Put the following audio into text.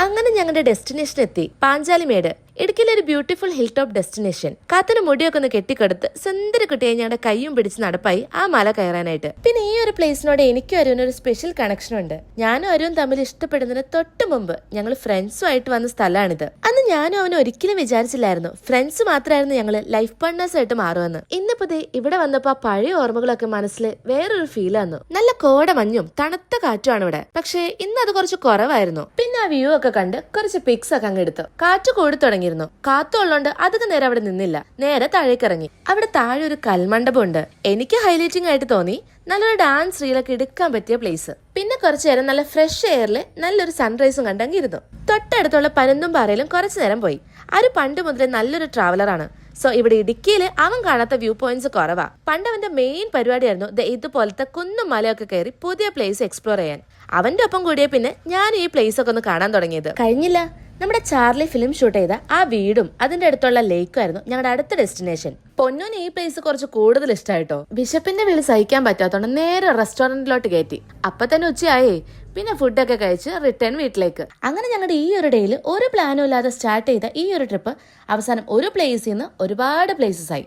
അങ്ങനെ ഞങ്ങളുടെ ഡെസ്റ്റിനേഷൻ എത്തി. പാഞ്ചാലിമേട്, ഇടുക്കിയിലെ ഒരു ബ്യൂട്ടിഫുൾ ഹിൽ ടോപ്പ് ഡെസ്റ്റിനേഷൻ. കാത്തിന് മുടിയൊക്കെ ഒന്ന് കെട്ടിക്കെടുത്ത് സുന്ദര കുട്ടിയെ ഞങ്ങളുടെ കയ്യും പിടിച്ച് നടപ്പായി ആ മല കയറാനായിട്ട്. പിന്നെ ഈ ഒരു പ്ലേസിനോട് എനിക്കും അരുവിനൊരു സ്പെഷ്യൽ കണക്ഷൻ ഉണ്ട്. ഞാനും അരുവും തമ്മിൽ ഇഷ്ടപ്പെടുന്നതിന് തൊട്ട് മുമ്പ് ഞങ്ങൾ ഫ്രണ്ട്സുമായിട്ട് വന്ന സ്ഥലമാണിത്. അന്ന് ഞാനും അവനും ഒരിക്കലും വിചാരിച്ചില്ലായിരുന്നു ഫ്രണ്ട്സ് മാത്രമായിരുന്നു ഞങ്ങള് ലൈഫ് പാർട്ട്നേഴ്സ് ആയിട്ട് മാറുമെന്ന്. ഇന്നിപ്പോ ഇവിടെ വന്നപ്പോ ആ പഴയ ഓർമ്മകളൊക്കെ മനസ്സിൽ വേറൊരു ഫീൽ വന്നു. നല്ല കോട മഞ്ഞും തണുത്ത കാറ്റുമാണ് ഇവിടെ. പക്ഷേ ഇന്ന് അത് കുറച്ച് കുറവായിരുന്നു. പിന്നെ ആ വ്യൂ ഒക്കെ കണ്ട് കുറച്ച് പിക്സ് ഒക്കെ അങ്ങ് എടുത്തു. കാറ്റ് കൂടി തുടങ്ങി. കാത്തുള്ളോണ്ട് അധികം നേരം അവിടെ നിന്നില്ല. നേരെ താഴേക്ക് ഇറങ്ങി. അവിടെ താഴെ ഒരു കൽമണ്ഡപം ഉണ്ട്. എനിക്ക് ഹൈലൈറ്റിംഗ് ആയിട്ട് തോന്നി. നല്ലൊരു ഡാൻസ് റീലൊക്കെ എടുക്കാൻ പറ്റിയ പ്ലേസ്. പിന്നെ കുറച്ചു നേരം നല്ല ഫ്രഷ് എയറിൽ നല്ലൊരു സൺറൈസും കണ്ടെങ്കിരുന്നു. തൊട്ടടുത്തുള്ള പനന്തുംപാറയിലും കുറച്ചു നേരം പോയി. ആര് പണ്ട് മുതലേ നല്ലൊരു ട്രാവലറാണ്. സോ ഇവിടെ ഇടുക്കിയിൽ അവൻ കാണാത്ത വ്യൂ പോയിന്റ്സ് കുറവാ. പണ്ട് അവന്റെ മെയിൻ പരിപാടിയായിരുന്നു ഇതുപോലത്തെ കുന്നും മലയൊക്കെ കയറി പുതിയ പ്ലേസ് എക്സ്പ്ലോർ ചെയ്യാൻ. അവന്റെ ഒപ്പം കൂടിയ പിന്നെ ഞാൻ ഈ പ്ലേസ് ഒക്കെ ഒന്ന് കാണാൻ തുടങ്ങിയത്. കഴിഞ്ഞില്ല, നമ്മുടെ ചാർലി ഫിലിം ഷൂട്ട് ചെയ്ത ആ വീടും അതിന്റെ അടുത്തുള്ള ലേക്കും ആയിരുന്നു ഞങ്ങളുടെ അടുത്ത ഡെസ്റ്റിനേഷൻ. പൊന്നൂന് ഈ പ്ലേസ് കുറച്ച് കൂടുതൽ ഇഷ്ടമായിട്ടോ. ബിഷപ്പിന്റെ വിളി സഹിക്കാൻ പറ്റാത്തോണ്ട് നേരെ റെസ്റ്റോറന്റിലോട്ട് കയറ്റി. അപ്പൊ തന്നെ ഉച്ചയായേ. പിന്നെ ഫുഡൊക്കെ കഴിച്ച് റിട്ടേൺ വീട്ടിലേക്ക്. അങ്ങനെ ഞങ്ങളുടെ ഈ ഒരു ഡേയിൽ ഒരു പ്ലാനും ഇല്ലാതെ സ്റ്റാർട്ട് ചെയ്ത ഈ ഒരു ട്രിപ്പ് അവസാനം ഒരു പ്ലേസിൽ നിന്ന് ഒരുപാട് പ്ലേസസ് ആയി.